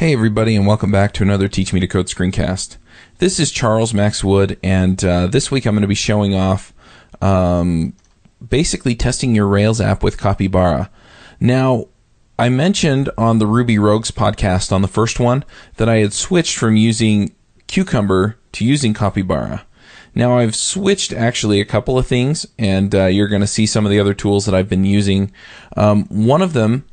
Hey everybody, and welcome back to another Teach Me to Code screencast. This is Charles Max Wood, and this week I'm going to be showing off basically testing your Rails app with Capybara. Now, I mentioned on the Ruby Rogues podcast on the first one that I had switched from using Cucumber to using Capybara. Now I've switched actually a couple of things, and you're going to see some of the other tools that I've been using. One of them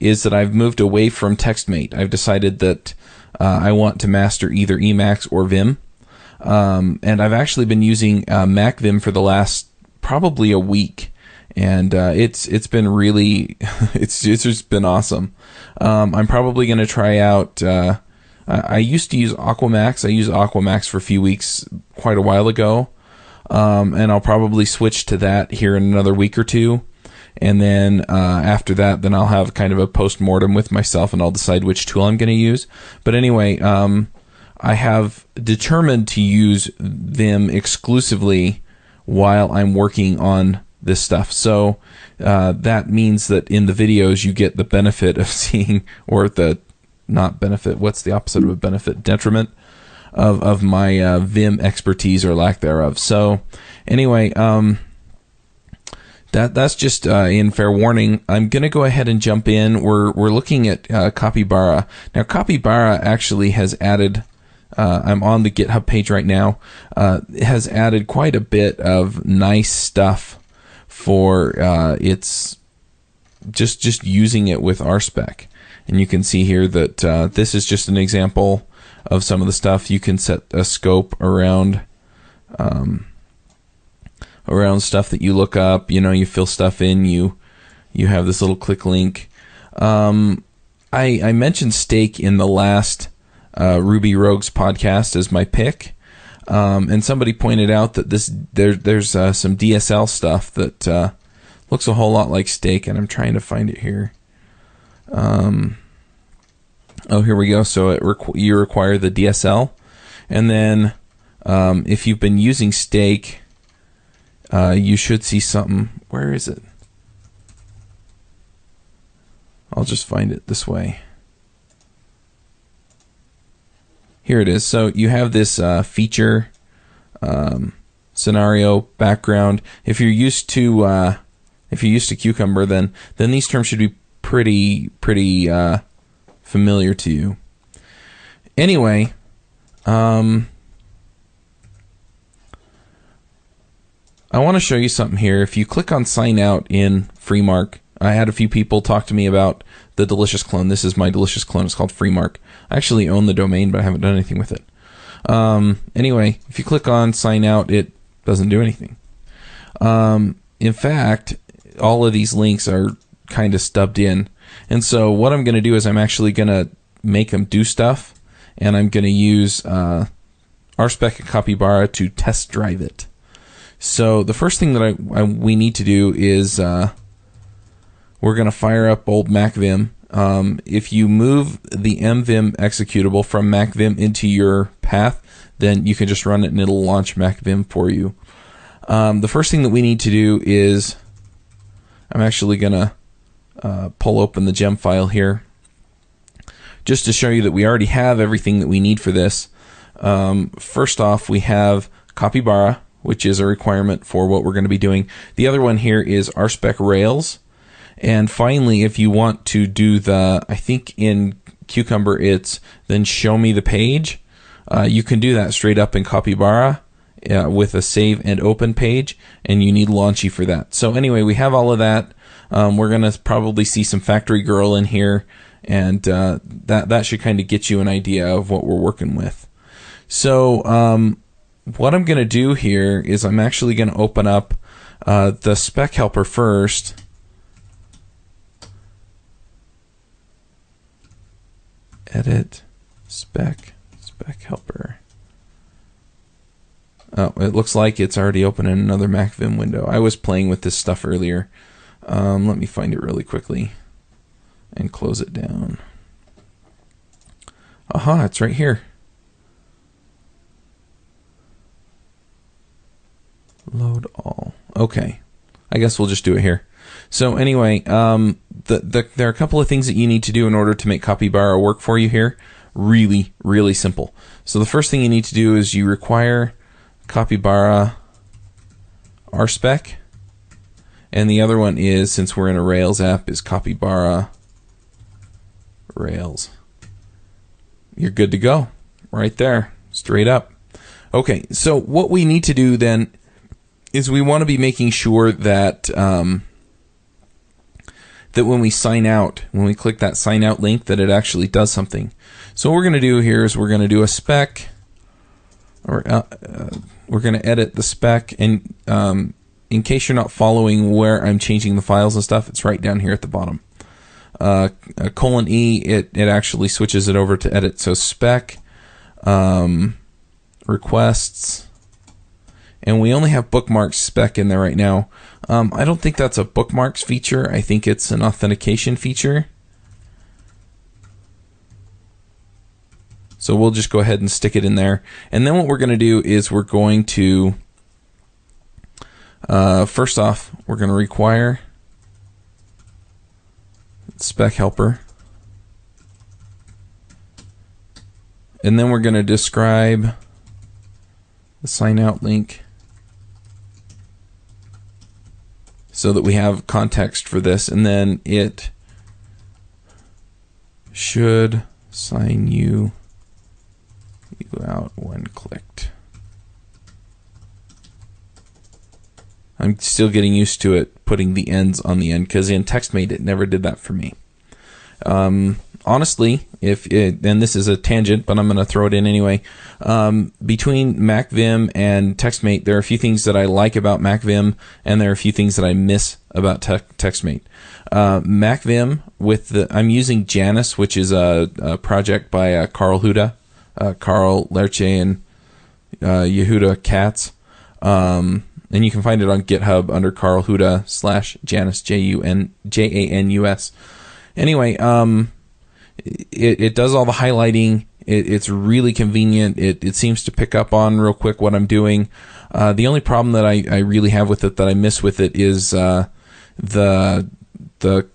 is that I've moved away from TextMate. I've decided that I want to master either Emacs or Vim. And I've actually been using MacVim for the last probably a week. And it's been really, it's just been awesome. I'm probably going to try out, I used to use Aquamax. I used Aquamax for a few weeks quite a while ago. And I'll probably switch to that here in another week or two. And then after that, then I'll have kind of a post-mortem with myself, and I'll decide which tool I'm going to use. But anyway, I have determined to use Vim exclusively while I'm working on this stuff. So that means that in the videos you get the benefit of seeing, or the, not benefit, what's the opposite of a benefit? Detriment of my Vim expertise or lack thereof. So anyway, That's just in fair warning. I'm going to go ahead and jump in. We're looking at Capybara. Now, Capybara actually has added, I'm on the GitHub page right now, it has added quite a bit of nice stuff for its just using it with RSpec. And you can see here that this is just an example of some of the stuff. You can set a scope around stuff that you look up. You know, you fill stuff in, you have this little click link. I mentioned Stake in the last Ruby Rogues podcast as my pick, and somebody pointed out that there's some DSL stuff that looks a whole lot like Stake, and I'm trying to find it here. Oh, here we go. So you require the DSL, and then if you've been using Stake, you should see something. Where is it? I'll just find it this way. Here it is. So you have this feature, scenario, background. If you're used to Cucumber, then these terms should be pretty familiar to you. Anyway, I want to show you something here. If you click on sign out in FreeMark, I had a few people talk to me about the Delicious clone. This is my Delicious clone. It's called FreeMark. I actually own the domain, but I haven't done anything with it. Anyway, if you click on sign out, it doesn't do anything. In fact, all of these links are kind of stubbed in. And so what I'm going to do is I'm actually going to make them do stuff, and I'm going to use RSpec and Capybara to test drive it. So the first thing that we need to do is we're going to fire up old MacVim. If you move the mvim executable from MacVim into your path, then you can just run it and it'll launch MacVim for you. The first thing that we need to do is I'm actually going to pull open the gem file here just to show you that we already have everything that we need for this. First off, we have Capybara, which is a requirement for what we're going to be doing. The other one here is RSpec Rails. And finally, if you want to do the, I think in Cucumber it's then show me the page, you can do that straight up in Capybara with a save and open page, and you need Launchy for that. So anyway, we have all of that. We're going to probably see some Factory Girl in here, and that should kind of get you an idea of what we're working with. So what I'm going to do here is I'm actually going to open up the spec helper first. Edit spec helper. Oh, it looks like it's already open in another MacVim window. I was playing with this stuff earlier. Let me find it really quickly and close it down. Aha, it's right here. Load all. Okay. I guess we'll just do it here. So anyway, there are a couple of things that you need to do in order to make Capybara work for you here. really, really simple. So the first thing you need to do is you require Capybara RSpec, and the other one is, since we're in a Rails app, is Capybara Rails. You're good to go right there, straight up. Okay, so what we need to do then is we want to be making sure that that when we sign out, when we click that sign out link, that it actually does something. So what we're going to do here is we're going to do a spec, or we're going to edit the spec, and in case you're not following where I'm changing the files and stuff, it's right down here at the bottom. :E, it actually switches it over to edit. So spec, requests, and we only have bookmarks spec in there right now. I don't think that's a bookmarks feature. I think it's an authentication feature. So we'll just go ahead and stick it in there. And then what we're going to do is we're going to, first off, we're going to require spec helper. And then we're going to describe the sign out link so that we have context for this, and then it should sign you out when clicked. I'm still getting used to it putting the ends on the end, because in TextMate it never did that for me. Honestly, and this is a tangent, but I'm going to throw it in anyway. Between MacVim and TextMate, there are a few things that I like about MacVim, and there are a few things that I miss about TextMate. MacVim, I'm using Janus, which is a project by Carl Huda, Carl Lerche, and Yehuda Katz. And you can find it on GitHub under Carl Huda /Janus, JANUS. Anyway, it does all the highlighting. It's really convenient. It seems to pick up on real quick what I'm doing. The only problem that I really have with it, that I miss with it, is the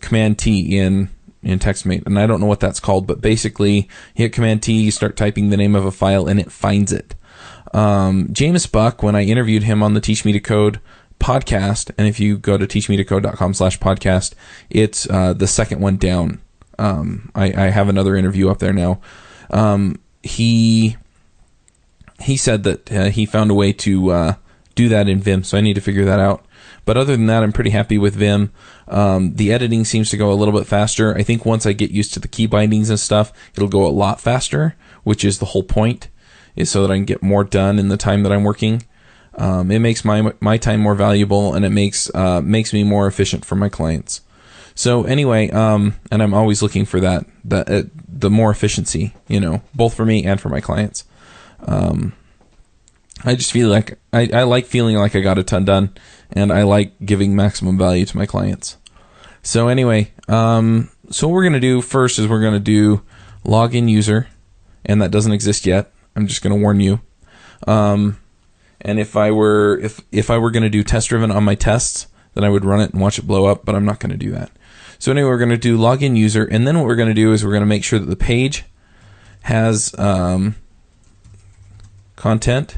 Command T in TextMate, and I don't know what that's called, but basically you hit Command T, you start typing the name of a file, and it finds it. James Buck, when I interviewed him on the Teach Me to Code podcast, and if you go to teachmetocode.com/podcast, it's the second one down. I have another interview up there now. He said that he found a way to do that in Vim, so I need to figure that out. But other than that, I'm pretty happy with Vim. The editing seems to go a little bit faster. I think once I get used to the key bindings and stuff, it'll go a lot faster, which is the whole point, is so that I can get more done in the time that I'm working. It makes my time more valuable, and it makes me more efficient for my clients. So anyway, and I'm always looking for that, the more efficiency, both for me and for my clients. I just feel like I like feeling like I got a ton done, and I like giving maximum value to my clients. So anyway, so what we're going to do first is we're going to do login user, and that doesn't exist yet. I'm just going to warn you. And if I were going to do test driven on my tests, then I would run it and watch it blow up, but I'm not going to do that. So anyway, we're going to do login user, and then what we're going to do is we're going to make sure that the page has content.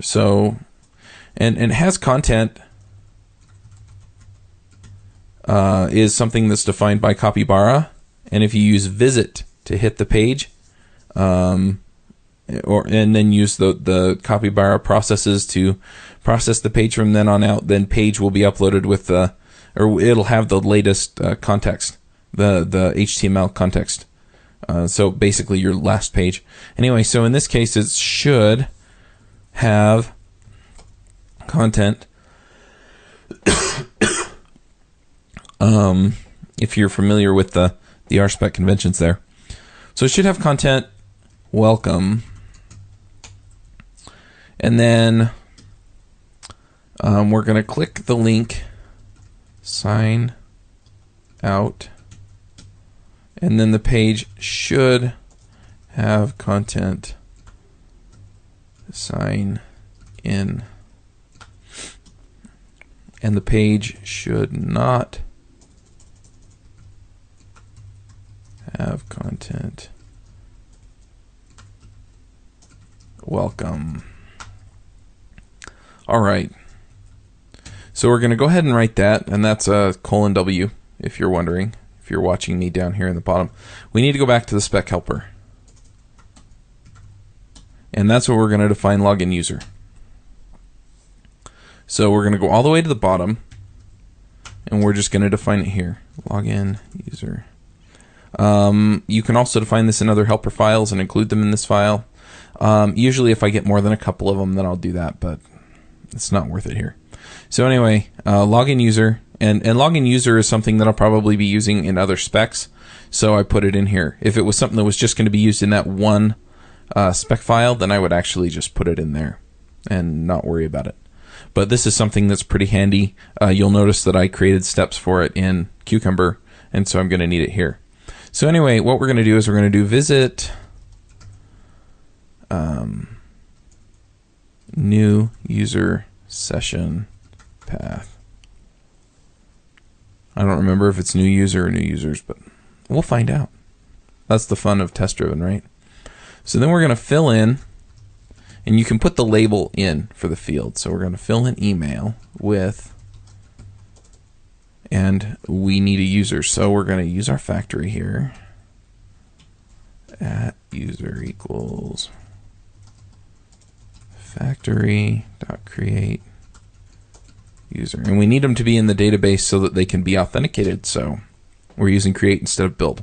So, and has content is something that's defined by Capybara, and if you use visit to hit the page, and then use the Capybara processes to process the page from then on out, then page will be uploaded with or it'll have the latest context, the HTML context. So basically your last page. Anyway, so in this case it should have content. If you're familiar with the RSpec conventions there. So it should have content, welcome, and then we're going to click the link, sign out, and then the page should have content, sign in, and the page should not have content, welcome. All right. So we're going to go ahead and write that, and that's a :W, if you're wondering, if you're watching me down here in the bottom. We need to go back to the spec helper. And that's where we're going to define login user. So we're going to go all the way to the bottom, and we're just going to define it here. Login user. You can also define this in other helper files and include them in this file. Usually if I get more than a couple of them, then I'll do that, but it's not worth it here. So anyway, login user, and login user is something that I'll probably be using in other specs, so I put it in here. If it was something that was just going to be used in that one spec file, then I would actually just put it in there and not worry about it. But this is something that's pretty handy. You'll notice that I created steps for it in Cucumber, and so I'm going to need it here. So anyway, what we're going to do is we're going to do visit new user session path. I don't remember if it's new user or new users, but we'll find out. That's the fun of test driven, right? So then we're going to fill in, and you can put the label in for the field. So we're going to fill in email with, and we need a user. So we're going to use our factory here at user equals factory.create user. And we need them to be in the database so that they can be authenticated. So we're using create instead of build.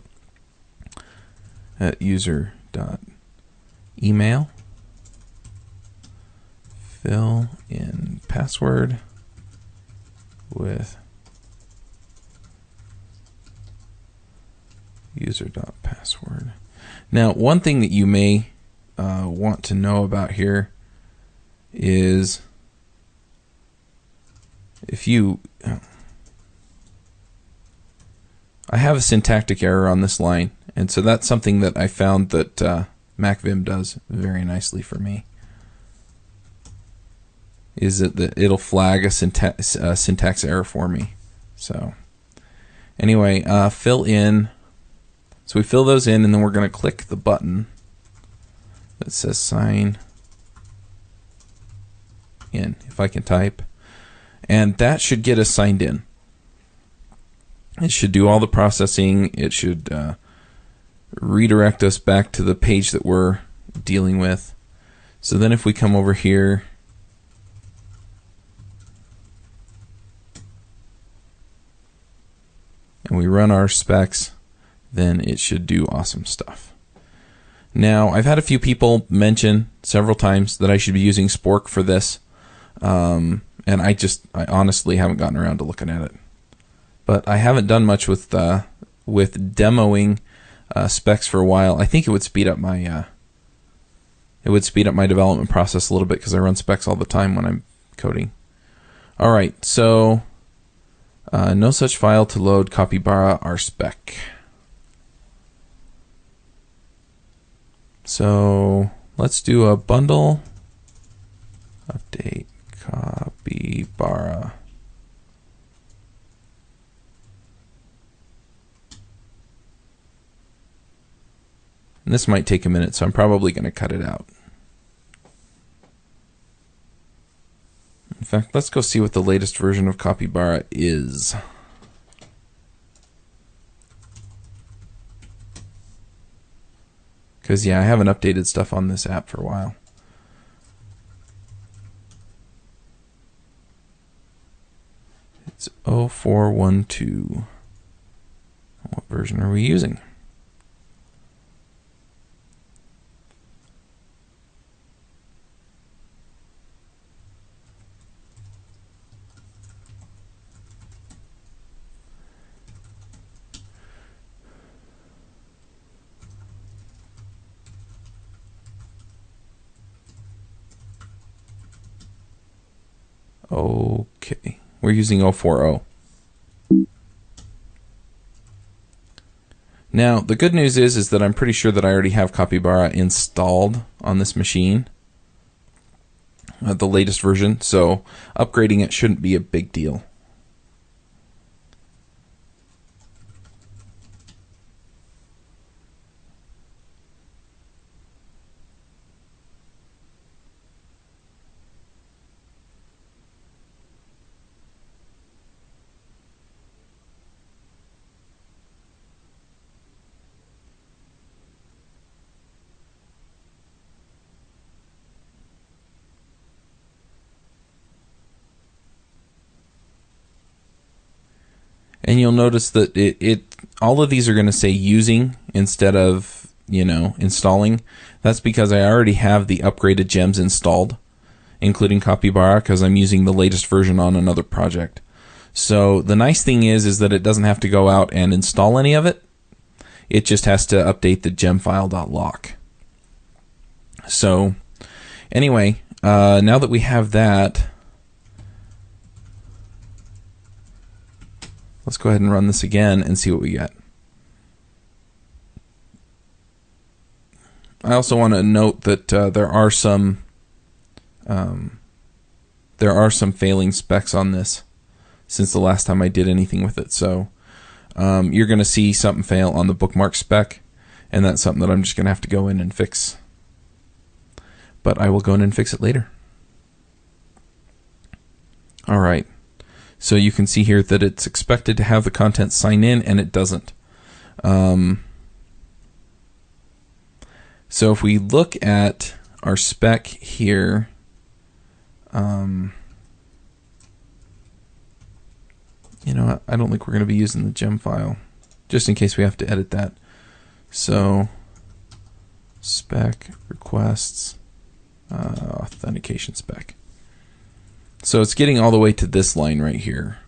At user.email, fill in password with user.password. Now, one thing that you may want to know about here is if you... I have a syntactic error on this line, and so that's something that I found that MacVim does very nicely for me. Is that it'll flag a syntax error for me. So anyway, fill in. So we fill those in, and then we're going to click the button that says sign in, if I can type. And that should get us signed in. It should do all the processing. It should redirect us back to the page that we're dealing with. So then if we come over here, and we run our specs, then it should do awesome stuff. Now, I've had a few people mention several times that I should be using Spork for this, and I honestly haven't gotten around to looking at it. But I haven't done much with demoing specs for a while. I think it would speed up my development process a little bit because I run specs all the time when I'm coding. All right, so no such file to load Capybara RSpec. So let's do a bundle update Capybara. And this might take a minute, so I'm probably going to cut it out. In fact, let's go see what the latest version of Capybara is. Because, yeah, I haven't updated stuff on this app for a while. It's 0412. What version are we using? Okay, we're using 040. Now, the good news is that I'm pretty sure that I already have Capybara installed on this machine, the latest version, so upgrading it shouldn't be a big deal. And you'll notice that all of these are going to say using instead of, installing. That's because I already have the upgraded gems installed, including Capybara, because I'm using the latest version on another project. So the nice thing is that it doesn't have to go out and install any of it. It just has to update the gemfile.lock. So anyway, now that we have that, let's go ahead and run this again and see what we get. I also want to note that there are some failing specs on this since the last time I did anything with it. So you're going to see something fail on the bookmark spec, and that's something that I'm just going to have to go in and fix. But I will go in and fix it later. All right. So you can see here that it's expected to have the content sign in, and it doesn't. So if we look at our spec here, I don't think we're going to be using the gem file, just in case we have to edit that. So spec requests authentication spec. So it's getting all the way to this line right here.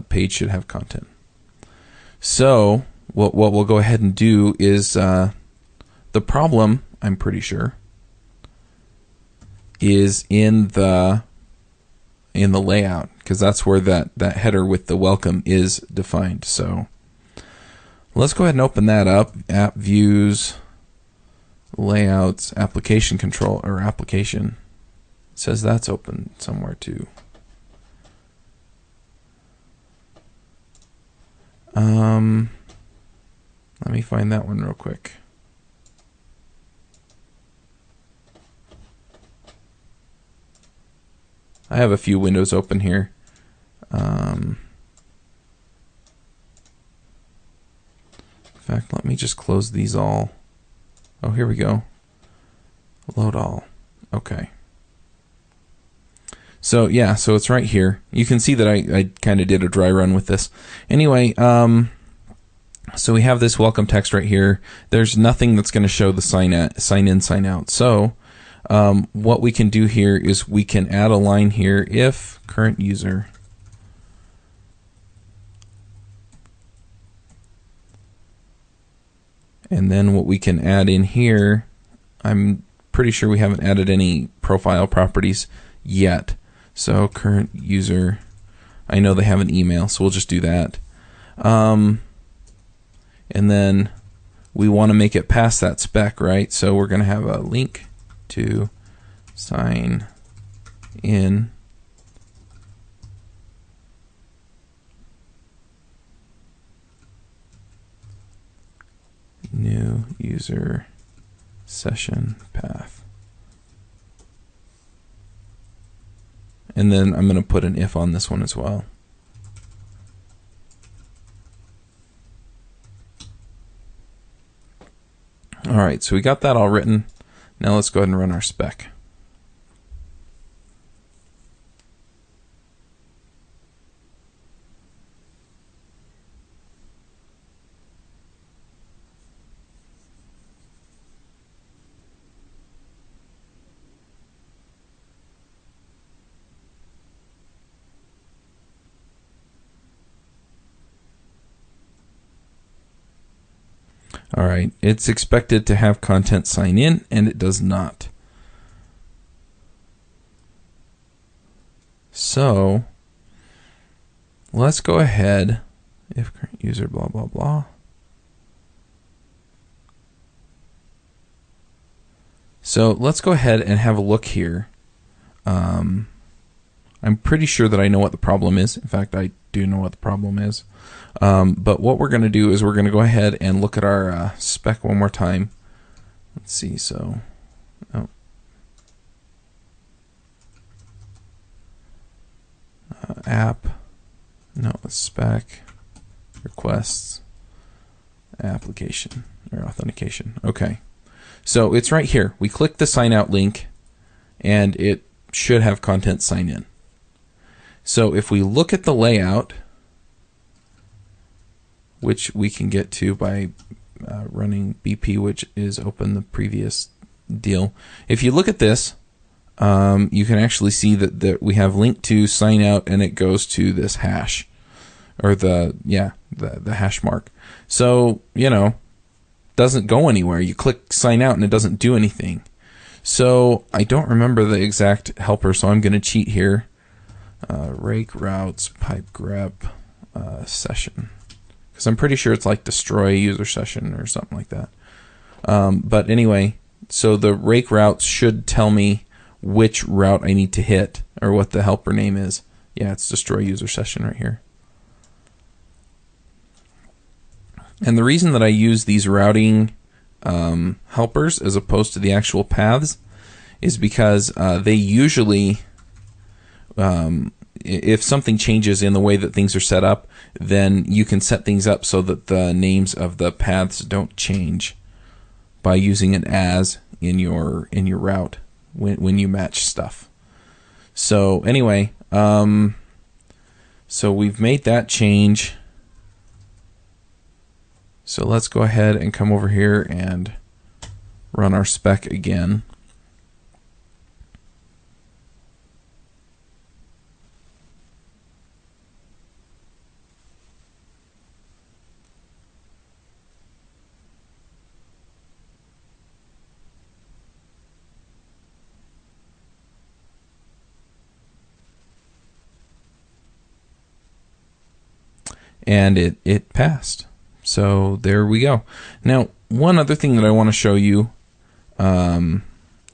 Page should have content. So what we'll go ahead and do is the problem, I'm pretty sure, is in the layout, because that's where that header with the welcome is defined. So let's go ahead and open that up. App views, layouts, application control, or application. It says that's open somewhere too. Let me find that one real quick. I have a few windows open here. In fact, let me just close these all. Oh, here we go. Load all. Okay. So yeah, so it's right here. You can see that I kind of did a dry run with this. Anyway, so we have this welcome text right here. There's nothing that's going to show the sign in, sign out. So what we can do here is we can add a line here if current user and then what we can add in here, I'm pretty sure we haven't added any profile properties yet. So current user, I know they have an email, so we'll just do that. And then we want to make it past that spec, right? So we're going to have a link to sign in. New user session path. And then I'm going to put an if on this one as well. All right, so we got that all written. Now let's go ahead and run our spec. All right, it's expected to have content sign in, and it does not. So let's go ahead, if current user blah, blah, blah. So let's go ahead and have a look here. I'm pretty sure that I know what the problem is. In fact, I do know what the problem is. But what we're going to do is we're going to go ahead and look at our spec one more time. Let's see. So, app, no, spec, requests, application, or authentication. Okay. So it's right here. We click the sign out link, and it should have content sign in. So if we look at the layout, which we can get to by running BP, which is open the previous deal. If you look at this, you can actually see that we have link to sign out, and it goes to this hash, or the hash mark. So, you know, doesn't go anywhere. You click sign out and it doesn't do anything. So I don't remember the exact helper, so I'm going to cheat here. Rake routes pipe grep session, because I'm pretty sure it's like destroy user session or something like that. But anyway, so the rake routes should tell me which route I need to hit, or what the helper name is. Yeah, it's destroy user session right here. And the reason that I use these routing helpers as opposed to the actual paths is because they usually, if something changes in the way that things are set up, then you can set things up so that the names of the paths don't change by using an as in your route when you match stuff. So anyway, so we've made that change. So let's go ahead and come over here and run our spec again. And it passed. So there we go. Now, one other thing that I want to show you in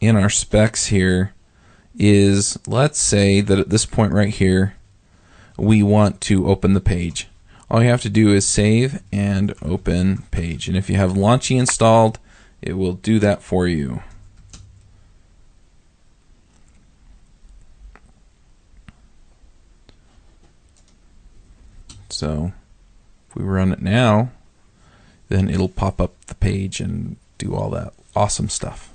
our specs here is, let's say that at this point right here, we want to open the page. All you have to do is save and open page. And if you have Launchy installed, it will do that for you. So if we run it now, then it'll pop up the page and do all that awesome stuff.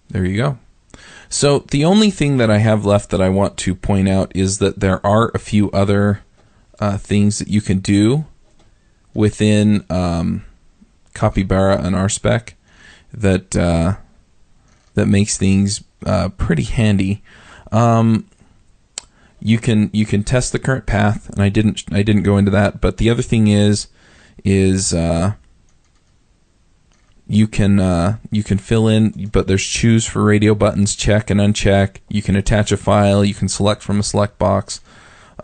There you go. So the only thing that I have left that I want to point out is that there are a few other things that you can do within Capybara and RSpec that that makes things pretty handy. You can test the current path, and I didn't go into that. But the other thing is you can fill in, but there's choose for radio buttons, check and uncheck. You can attach a file. You can select from a select box.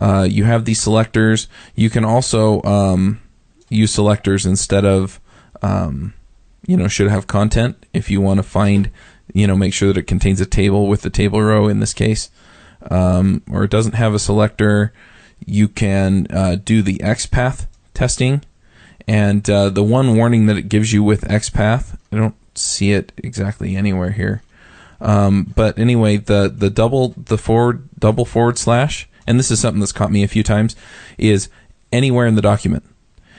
You have these selectors. You can also use selectors instead of should have content if you want to find, make sure that it contains a table with the table row in this case, or it doesn't have a selector. You can do the XPath testing. And the one warning that it gives you with XPath, I don't see it exactly anywhere here. But anyway, the double forward slash, and this is something that's caught me a few times, is anywhere in the document.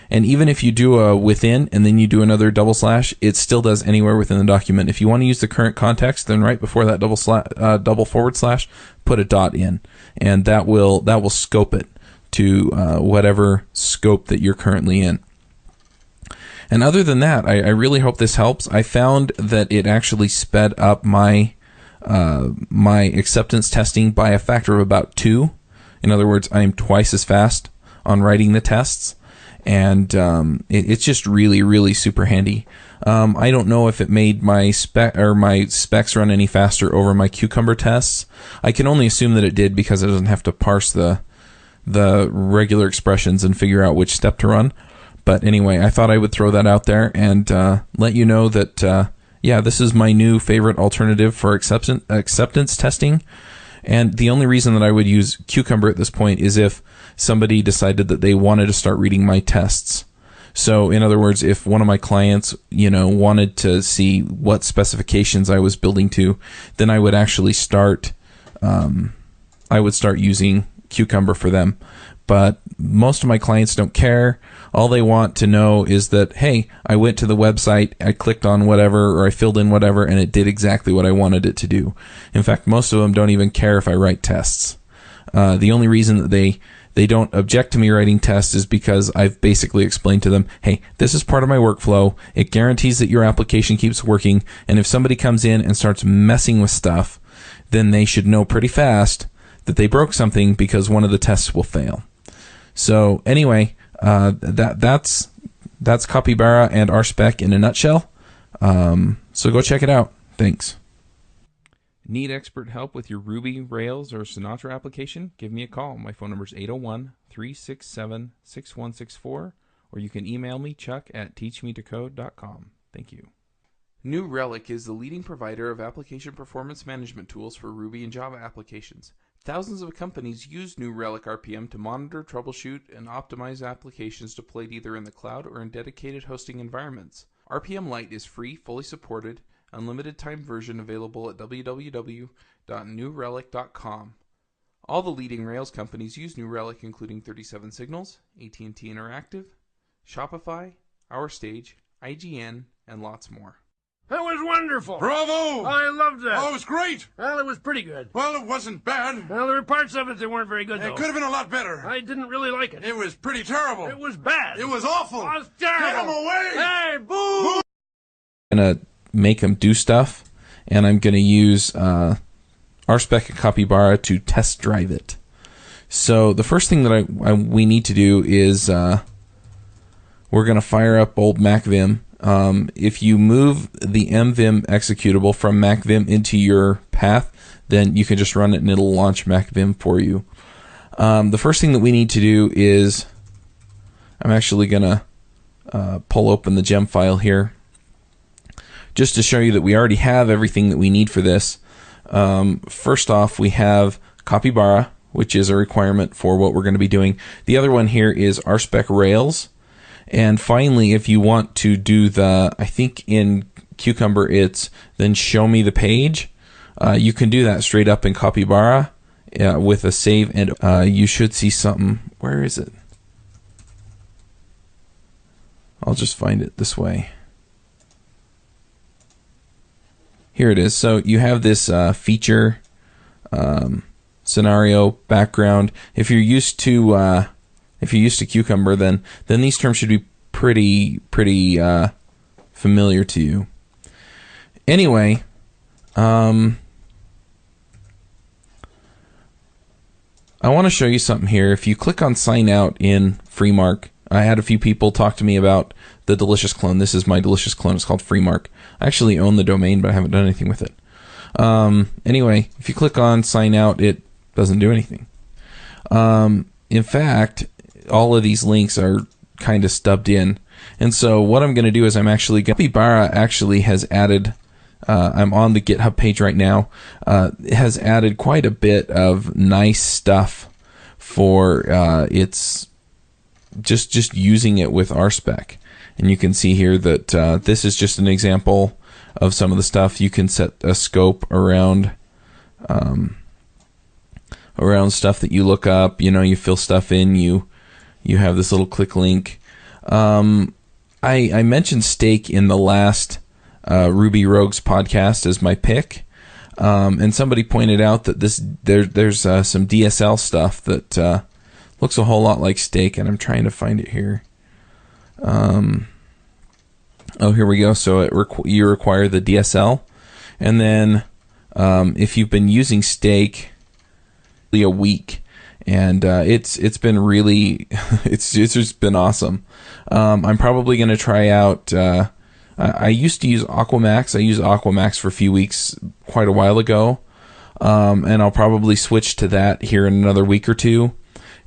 And even if you do a within and then you do another double slash, it still does anywhere within the document. If you want to use the current context, then right before that double forward slash, put a dot in, and that will scope it to whatever scope that you're currently in. And other than that, I really hope this helps. I found that it actually sped up my my acceptance testing by a factor of about 2. In other words, I am twice as fast on writing the tests, and it's just really, really super handy. I don't know if it made my specs run any faster over my Cucumber tests. I can only assume that it did because it doesn't have to parse the regular expressions and figure out which step to run. But anyway, I thought I would throw that out there and let you know that, yeah, this is my new favorite alternative for acceptance testing. And the only reason that I would use Cucumber at this point is if somebody decided that they wanted to start reading my tests. So in other words, if one of my clients, wanted to see what specifications I was building to, then I would actually start, using Cucumber for them. But most of my clients don't care. All they want to know is that, hey, I went to the website, I clicked on whatever, or I filled in whatever, and it did exactly what I wanted it to do. In fact, most of them don't even care if I write tests. The only reason that they don't object to me writing tests is because I've basically explained to them, hey, this is part of my workflow. It guarantees that your application keeps working, and if somebody comes in and starts messing with stuff, then they should know pretty fast that they broke something because one of the tests will fail. So anyway, that's Capybara and RSpec in a nutshell. So go check it out. Thanks. Need expert help with your Ruby, Rails, or Sinatra application? Give me a call. My phone number is 801-367-6164, or you can email me, chuck@teachmetocode.com. Thank you. New Relic is the leading provider of application performance management tools for Ruby and Java applications. Thousands of companies use New Relic RPM to monitor, troubleshoot, and optimize applications deployed either in the cloud or in dedicated hosting environments. RPM Lite is free, fully supported, unlimited time version available at www.newrelic.com. All the leading Rails companies use New Relic, including 37 Signals, AT&T Interactive, Shopify, OurStage, IGN, and lots more. That was wonderful. Bravo! I loved that. Oh, it was great. Well, it was pretty good. Well, it wasn't bad. Well, there were parts of it that weren't very good, though. It could have been a lot better. I didn't really like it. It was pretty terrible. It was bad. It was awful. It was terrible. Get him away! Hey, boo! I'm going to make them do stuff, and I'm going to use RSpec and Capybara to test drive it. So the first thing that we need to do is we're going to fire up old MacVim. If you move the mvim executable from MacVim into your path, then you can just run it and it'll launch MacVim for you. The first thing that we need to do is, I'm actually going to pull open the gem file here just to show you that we already have everything that we need for this. First off, we have Capybara, which is a requirement for what we're going to be doing. The other one here is RSpec Rails. And finally, if you want to do I think in Cucumber it's then show me the page, you can do that straight up in Capybara with a save, and you should see something. Where is it? I'll just find it this way. Here it is. So you have this feature scenario background. If you're used to Cucumber, then these terms should be pretty familiar to you. Anyway, I want to show you something here. If you click on sign out in FreeMark, I had a few people talk to me about the delicious clone. This is my delicious clone. It's called FreeMark. I actually own the domain, but I haven't done anything with it. Anyway, if you click on sign out, it doesn't do anything. In fact, all of these links are kind of stubbed in. And so what I'm going to do is Capybara actually has added, I'm on the GitHub page right now, it has added quite a bit of nice stuff for its just using it with RSpec. And you can see here that this is just an example of some of the stuff. You can set a scope around stuff that you look up. You know, you fill stuff in, you have this little click link. I mentioned Stake in the last Ruby Rogues podcast as my pick, and somebody pointed out that there's some DSL stuff that looks a whole lot like Stake, and I'm trying to find it here. Oh, here we go. So you require the DSL, and then if you've been using Stake a week, and it's been really it's just been awesome. I'm probably going to try out I used to use Aquamax. I used Aquamax for a few weeks quite a while ago, and I'll probably switch to that here in another week or two,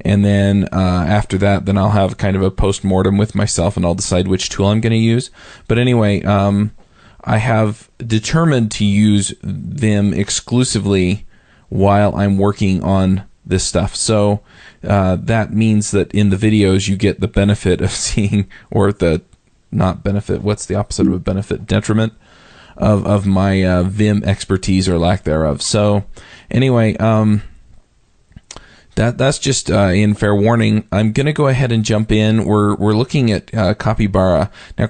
and then after that, then I'll have kind of a post-mortem with myself, and I'll decide which tool I'm going to use. But anyway, I have determined to use them exclusively while I'm working on this stuff. So that means that in the videos you get the benefit of seeing, or the not benefit, what's the opposite of a benefit? Detriment of my Vim expertise or lack thereof. So anyway, That's just in fair warning. I'm going to go ahead and jump in. We're looking at Capybara. Now,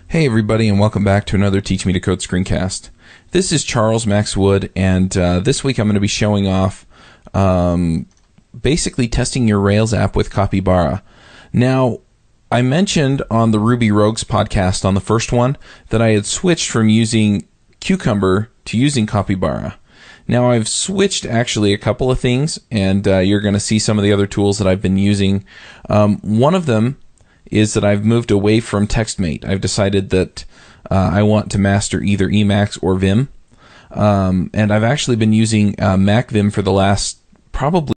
Hey everybody, and welcome back to another Teach Me to Code screencast. This is Charles Max Wood, and this week I'm going to be showing off basically testing your Rails app with Capybara. Now, I mentioned on the Ruby Rogues podcast on the first one that I had switched from using Cucumber to using Capybara. Now, I've switched actually a couple of things, and you're going to see some of the other tools that I've been using. One of them is that I've moved away from TextMate. I've decided that I want to master either Emacs or Vim. And I've actually been using Mac Vim for the last probably